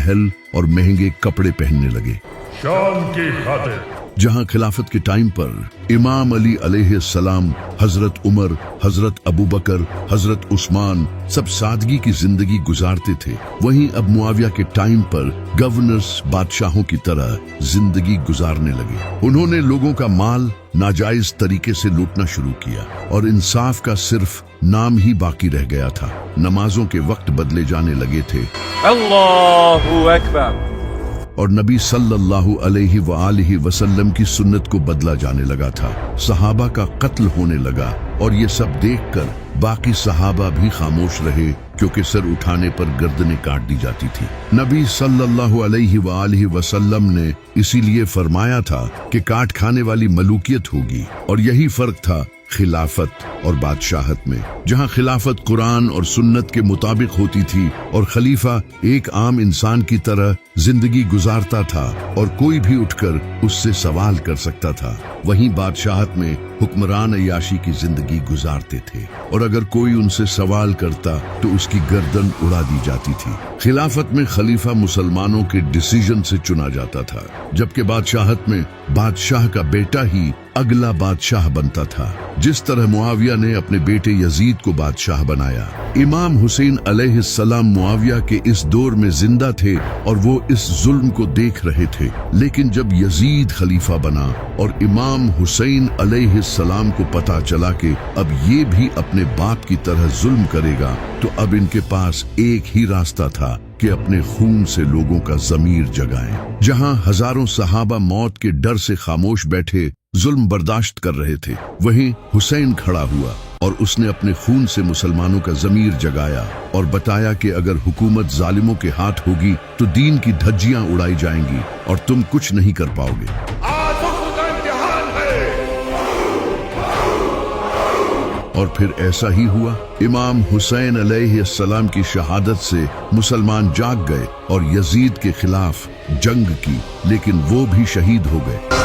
महल और महंगे कपड़े पहनने लगे। शान की खातिर जहां खिलाफत के टाइम पर इमाम अली अलैहिस्सलाम, हजरत उमर, हजरत अबू बकर, हजरत उस्मान सब सादगी की जिंदगी गुजारते थे, वहीं अब मुआविया के टाइम पर गवर्नर्स बादशाहों की तरह जिंदगी गुजारने लगे। उन्होंने लोगों का माल नाजायज तरीके से लूटना शुरू किया और इंसाफ का सिर्फ नाम ही बाकी रह गया था। नमाजों के वक्त बदले जाने लगे थे। अल्लाहु अकबर। और नबी सल्लल्लाहु अलैहि वआलिहि वसल्लम की सुन्नत को बदला जाने लगा था। सहाबा का कत्ल होने लगा और ये सब देखकर बाकी सहाबा भी खामोश रहे, क्योंकि सर उठाने पर गर्दनें काट दी जाती थी। नबी सल्लल्लाहु अलैहि वआलिहि वसल्लम ने इसीलिए फरमाया था कि काट खाने वाली मलूकियत होगी, और यही फर्क था खिलाफत और बादशाहत में। जहां खिलाफत कुरान और सुन्नत के मुताबिक होती थी और खलीफा एक आम इंसान की तरह जिंदगी गुजारता था और कोई भी उठकर उससे सवाल कर सकता था, वहीं बादशाहत में हुक्मरान अय्याशी की जिंदगी गुजारते थे और अगर कोई उनसे सवाल करता तो उसकी गर्दन उड़ा दी जाती थी। खिलाफत में खलीफा मुसलमानों के डिसीजन से चुना जाता था, जबकि बादशाहत में बादशाह का बेटा ही अगला बादशाह बनता था। जिस तरह मुआविया ने अपने बेटे यजीद को बादशाह बनाया। इमाम हुसैन अलैहिस्सलाम मुआविया के इस दौर में जिंदा थे और वो इस जुल्म को देख रहे थे, लेकिन जब यजीद खलीफा बना और इमाम हुसैन अलैहिस्सलाम को पता चला कि अब ये भी अपने बाप की तरह जुल्म करेगा, तो अब इनके पास एक ही रास्ता था कि अपने खून से लोगों का ज़मीर जगाएं। जहां हजारों सहाबा मौत के डर से खामोश बैठे जुल्म बर्दाश्त कर रहे थे, वहीं हुसैन खड़ा हुआ और उसने अपने खून से मुसलमानों का ज़मीर जगाया और बताया कि अगर हुकूमत जालिमों के हाथ होगी तो दीन की धज्जियां उड़ाई जाएंगी और तुम कुछ नहीं कर पाओगे। आज उसका इम्तिहान है। और फिर ऐसा ही हुआ। इमाम हुसैन अलैहिस्सलाम की शहादत से मुसलमान जाग गए और यजीद के खिलाफ जंग की, लेकिन वो भी शहीद हो गए।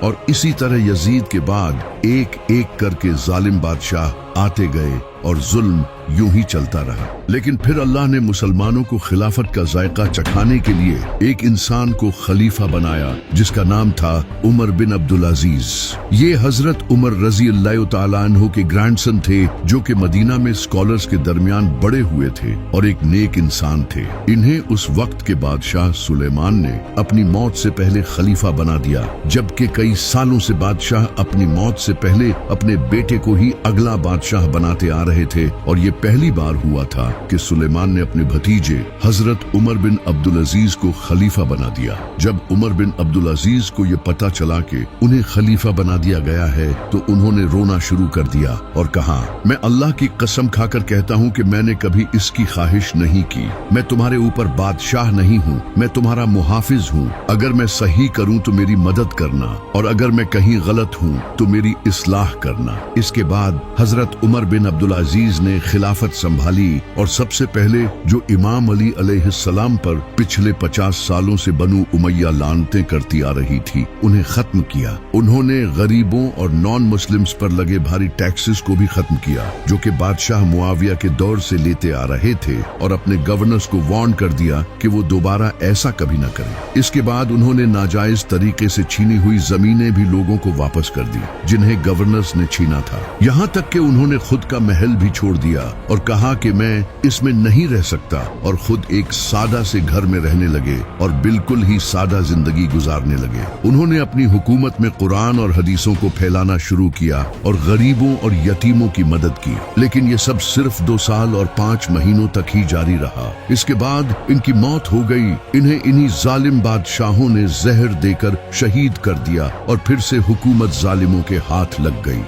और इसी तरह यजीद के बाद एक एक करके जालिम बादशाह आते गए और जुल्म यूं ही चलता रहा। लेकिन फिर अल्लाह ने मुसलमानों को खिलाफत का जायका चखाने के लिए एक इंसान को खलीफा बनाया, जिसका नाम था उमर बिन अब्दुल अजीज। ये हजरत उमर रजी अल्लाह तआला अन्हु के ग्रैंडसन थे, जो कि मदीना में स्कॉलर्स के दरमियान बड़े हुए थे और एक नेक इंसान थे। इन्हें उस वक्त के बादशाह सुलेमान ने अपनी मौत से पहले खलीफा बना दिया, जबकि कई सालों से बादशाह अपनी मौत से पहले अपने बेटे को ही अगला बादशाह बनाते आ रहे थे। और ये पहली बार हुआ था कि सुलेमान ने अपने भतीजे हजरत उमर बिन अब्दुल अजीज को खलीफा बना दिया। जब उमर बिन अब्दुल अजीज को ये पता चला कि उन्हें खलीफा बना दिया गया है, तो उन्होंने रोना शुरू कर दिया और कहा, मैं अल्लाह की कसम खाकर कहता हूँ कि मैंने कभी इसकी ख्वाहिश नहीं की। मैं तुम्हारे ऊपर बादशाह नहीं हूँ, मैं तुम्हारा मुहाफिज हूँ। अगर मैं सही करूँ तो मेरी मदद करना, और अगर मैं कहीं गलत हूँ तो मेरी इस्लाह करना। इसके बाद हजरत उमर बिन अब्दुल अजीज ने खिलाफत संभाली और सबसे पहले जो इमाम अली अलैहिस्सलाम पर पिछले 50 सालों से बनु उमैया लानतें करती आ रही थी, उन्हें खत्म किया। उन्होंने गरीबों और नॉन मुस्लिम्स पर लगे भारी टैक्सेस को भी खत्म किया, जो कि बादशाह मुआविया के दौर से लेते आ रहे थे, और अपने गवर्नर्स को वार्न कर दिया कि वो दोबारा ऐसा कभी न करें। इसके बाद उन्होंने नाजायज तरीके से छीनी हुई जमीनें भी लोगों को वापस कर दी, जिन्हें गवर्नर्स ने छीना था। यहाँ तक कि उन्होंने खुद का महल भी छोड़ दिया और कहा कि मैं इसमें नहीं रह सकता, और खुद एक सादा से घर में रहने लगे और बिल्कुल ही सादा जिंदगी गुजारने लगे। उन्होंने अपनी हुकूमत में कुरान और हदीसों को फैलाना शुरू किया और गरीबों और यतीमों की मदद की, लेकिन ये सब सिर्फ 2 साल और 5 महीनों तक ही जारी रहा। इसके बाद इनकी मौत हो गई। इन्हें इन्हीं जालिम बादशाहों ने जहर देकर शहीद कर दिया और फिर से हुकूमत जालिमों के हाथ लग गई।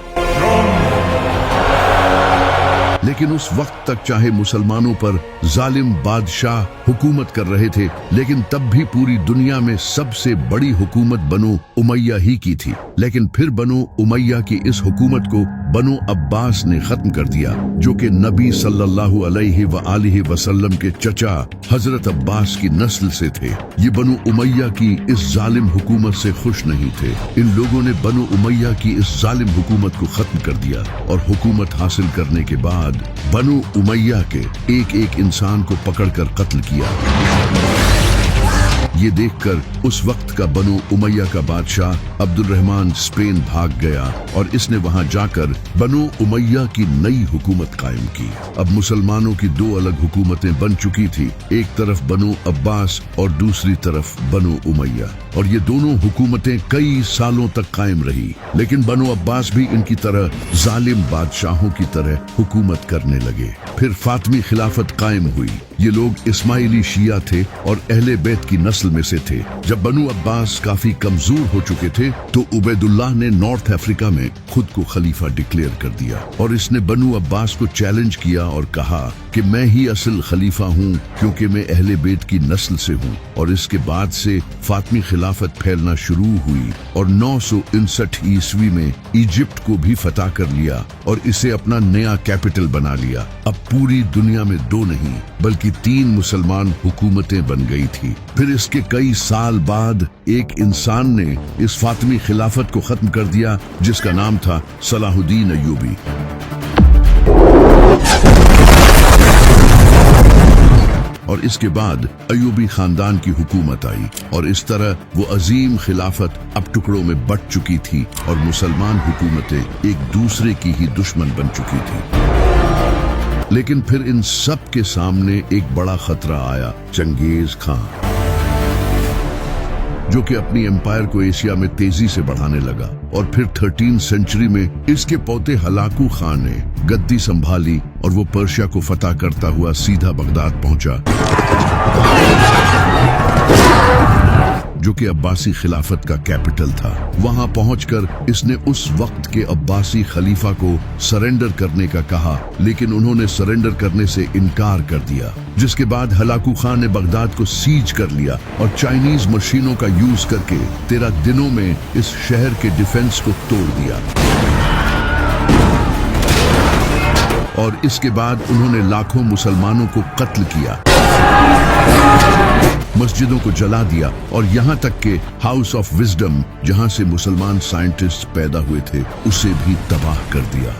लेकिन उस वक्त तक चाहे मुसलमानों पर जालिम बादशाह हुकूमत कर रहे थे, लेकिन तब भी पूरी दुनिया में सबसे बड़ी हुकूमत बनो उमैया ही की थी। लेकिन फिर बनो उमैया की इस हुकूमत को बनो अब्बास ने खत्म कर दिया, जो कि नबी सल्लल्लाहु अलैहि वआलिहि वसल्लम के चचा हजरत अब्बास की नस्ल से थे। ये बनु उमैया की इस जालिम हुकूमत से खुश नहीं थे। इन लोगों ने बनु उमैया की इस जालिम हुकूमत को खत्म कर दिया और हुकूमत हासिल करने के बाद बनु उमैया के एक एक इंसान को पकड़कर कत्ल किया। ये देखकर उस वक्त का बनु उमैया का बादशाह अब्दुल रहमान स्पेन भाग गया और इसने वहां जाकर बनु उमैया की नई हुकूमत कायम की। अब मुसलमानों की दो अलग हुकूमतें बन चुकी थी, एक तरफ बनु अब्बास और दूसरी तरफ बनु उमैया, और ये दोनों हुकूमतें कई सालों तक कायम रही। लेकिन बनु अब्बास भी इनकी तरह जालिम बादशाहों की तरह हुकूमत करने लगे। फिर फातमी खिलाफत कायम हुई। ये लोग इस्माइली शिया थे और अहले बैत की नस्ल में से थे। जब बनु अब्बास काफी कमजोर हो चुके थे तो उबैदुल्लाह ने नॉर्थ अफ्रीका में खुद को खलीफा डिक्लेयर कर दिया और इसने बनु अब्बास को चैलेंज किया और कहा कि मैं ही असल खलीफा हूँ क्योंकि मैं अहले बैत की नस्ल से हूँ। और इसके बाद से फातमी खिलाफत फैलना शुरू हुई और 959 ईस्वी में इजिप्ट को भी फतह कर लिया और इसे अपना नया कैपिटल बना लिया। अब पूरी दुनिया में 2 नहीं बल्कि 3 मुसलमान हुकूमतें बन गई थी। फिर इसके कई साल बाद एक इंसान ने इस फातमी खिलाफत को खत्म कर दिया जिसका नाम था सलाहुद्दीन अय्यूबी। और इसके बाद अयूबी खानदान की हुकूमत आई और इस तरह वो अजीम खिलाफत अब टुकड़ों में बट चुकी थी और मुसलमान हुकूमतें एक दूसरे की ही दुश्मन बन चुकी थी। लेकिन फिर इन सब के सामने एक बड़ा खतरा आया, चंगेज खां, जो कि अपनी एम्पायर को एशिया में तेजी से बढ़ाने लगा। और फिर 13वीं सेंचुरी में इसके पोते हलाकू खान ने गद्दी संभाली और वो पर्शिया को फतह करता हुआ सीधा बगदाद पहुंचा, जो कि अब्बासी खिलाफत का कैपिटल था। वहां पहुंचकर इसने उस वक्त के अब्बासी खलीफा को सरेंडर करने का कहा, लेकिन उन्होंने सरेंडर करने से इनकार कर दिया। जिसके बाद हलाकू खान ने बगदाद को सीज कर लिया और चाइनीज मशीनों का यूज करके 13 दिनों में इस शहर के डिफेंस को तोड़ दिया। और इसके बाद उन्होंने लाखों मुसलमानों को कत्ल किया, मस्जिदों को जला दिया और यहाँ तक के हाउस ऑफ विजडम, जहाँ से मुसलमान साइंटिस्ट पैदा हुए थे, उसे भी तबाह कर दिया।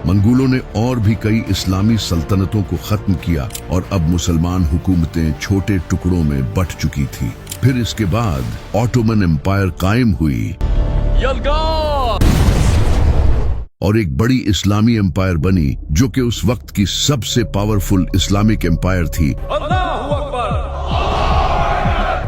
मंगोलों ने और भी कई इस्लामी सल्तनतों को खत्म किया और अब मुसलमान हुकूमतें छोटे टुकड़ों में बट चुकी थी। फिर इसके बाद ऑटोमन एम्पायर कायम हुई और एक बड़ी इस्लामी एम्पायर बनी जो कि उस वक्त की सबसे पावरफुल इस्लामिक एम्पायर थी। अल्लाहू अकबर।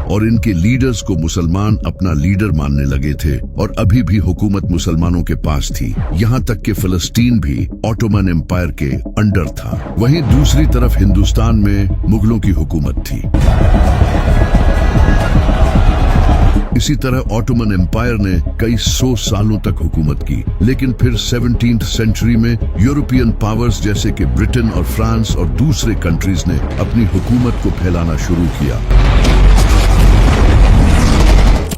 और इनके लीडर्स को मुसलमान अपना लीडर मानने लगे थे और अभी भी हुकूमत मुसलमानों के पास थी। यहाँ तक कि फिलिस्तीन भी ऑटोमन एम्पायर के अंडर था। वहीं दूसरी तरफ हिंदुस्तान में मुगलों की हुकूमत थी। इसी तरह ऑटोमन एम्पायर ने कई 100 सालों तक हुकूमत की, लेकिन फिर 17वीं सेंचुरी में यूरोपियन पावर्स जैसे कि ब्रिटेन और फ्रांस और दूसरे कंट्रीज ने अपनी हुकूमत को फैलाना शुरू किया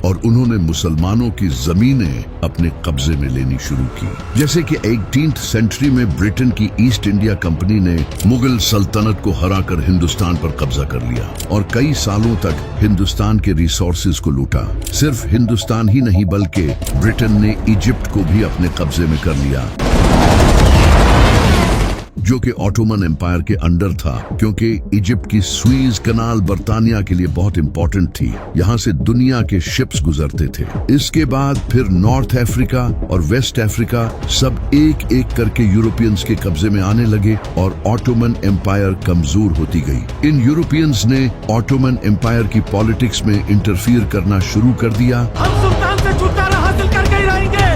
और उन्होंने मुसलमानों की जमीनें अपने कब्जे में लेनी शुरू की। जैसे कि 18वीं सेंचुरी में ब्रिटेन की ईस्ट इंडिया कंपनी ने मुगल सल्तनत को हराकर हिंदुस्तान पर कब्जा कर लिया और कई सालों तक हिंदुस्तान के रिसोर्सेज को लूटा। सिर्फ हिंदुस्तान ही नहीं बल्कि ब्रिटेन ने इजिप्ट को भी अपने कब्जे में कर लिया, जो कि ऑटोमन एम्पायर के अंडर था, क्योंकि इजिप्ट की स्वीज कनाल बर्तानिया के लिए बहुत इंपॉर्टेंट थी। यहाँ से दुनिया के शिप्स गुजरते थे। इसके बाद फिर नॉर्थ अफ्रीका और वेस्ट अफ्रीका सब एक एक करके यूरोपियंस के कब्जे में आने लगे और ऑटोमन एम्पायर कमजोर होती गई। इन यूरोपियंस ने ऑटोमन एम्पायर की पॉलिटिक्स में इंटरफियर करना शुरू कर दिया। हम सुल्तान से छुटकारा हासिल करके ही रहेंगे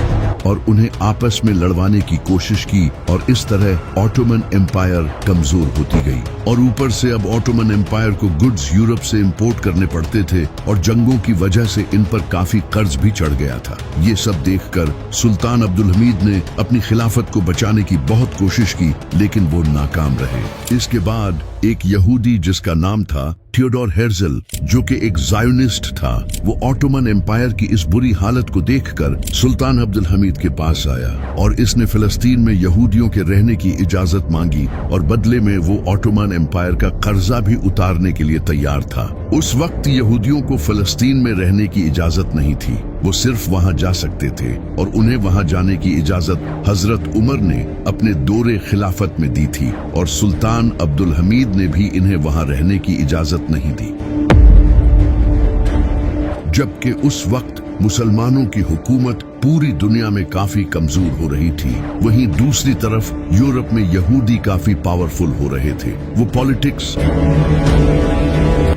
और उन्हें आपस में लड़वाने की कोशिश की और इस तरह ऑटोमन एम्पायर कमजोर होती गई। और ऊपर से अब ऑटोमन एम्पायर को गुड्स यूरोप से इंपोर्ट करने पड़ते थे और जंगों की वजह से इन पर काफी कर्ज भी चढ़ गया था। ये सब देखकर सुल्तान अब्दुल हमीद ने अपनी खिलाफत को बचाने की बहुत कोशिश की, लेकिन वो नाकाम रहे। इसके बाद एक यहूदी जिसका नाम था थियोडोर हेrzl, जो कि एक जायोनिस्ट था, वो ऑटोमन एम्पायर की इस बुरी हालत को देखकर सुल्तान अब्दुल हमीद के पास आया और इसने फिलिस्तीन में यहूदियों के रहने की इजाजत मांगी और बदले में वो ऑटोमन एम्पायर का कर्जा भी उतारने के लिए तैयार था। उस वक्त यहूदियों को फिलिस्तीन में रहने की इजाजत नहीं थी, वो सिर्फ वहां जा सकते थे और उन्हें वहां जाने की इजाजत हजरत उमर ने अपने दौरे खिलाफत में दी थी और सुल्तान अब्दुल हमीद ने भी इन्हें वहां रहने की इजाजत नहीं दी। जबकि उस वक्त मुसलमानों की हुकूमत पूरी दुनिया में काफी कमजोर हो रही थी, वहीं दूसरी तरफ यूरोप में यहूदी काफी पावरफुल हो रहे थे। वो पॉलिटिक्स,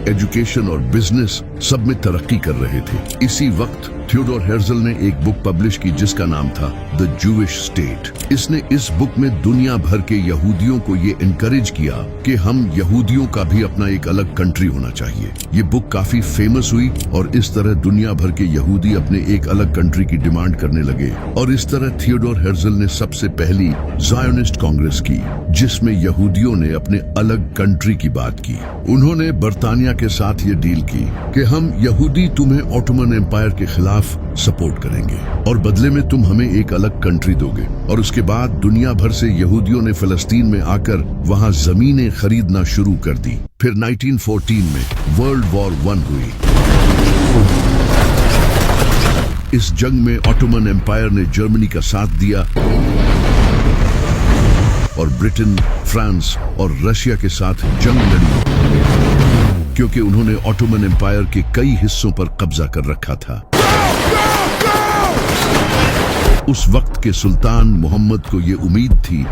एजुकेशन और बिजनेस सब में तरक्की कर रहे थे। इसी वक्त थियोडोर हेrzl ने एक बुक पब्लिश की जिसका नाम था द जूविश स्टेट। इसने इस बुक में दुनिया भर के यहूदियों को ये इनकरेज किया कि हम यहूदियों का भी अपना एक अलग कंट्री होना चाहिए। ये बुक काफी फेमस हुई और इस तरह दुनिया भर के यहूदी अपने एक अलग कंट्री की डिमांड करने लगे और इस तरह थियोडोर हेrzl ने सबसे पहली जायोनिस्ट कांग्रेस की, जिसमें यहूदियों ने अपने अलग कंट्री की बात की। उन्होंने बर्तानिया के साथ ये डील की कि हम यहूदी तुम्हें ऑटोमन एम्पायर के खिलाफ सपोर्ट करेंगे और बदले में तुम हमें एक अलग कंट्री दोगे। और उसके बाद दुनिया भर से यहूदियों ने फिलिस्तीन में आकर वहां जमीनें खरीदना शुरू कर दी। फिर 1914 में वर्ल्ड वॉर 1 हुई। इस जंग में ऑटोमन एम्पायर ने जर्मनी का साथ दिया और ब्रिटेन, फ्रांस और रशिया के साथ जंग लड़ी क्योंकि उन्होंने ऑटोमन एम्पायर के कई हिस्सों पर कब्जा कर रखा था। उस वक्त के सुल्तान मोहम्मद को ये उम्मीद थी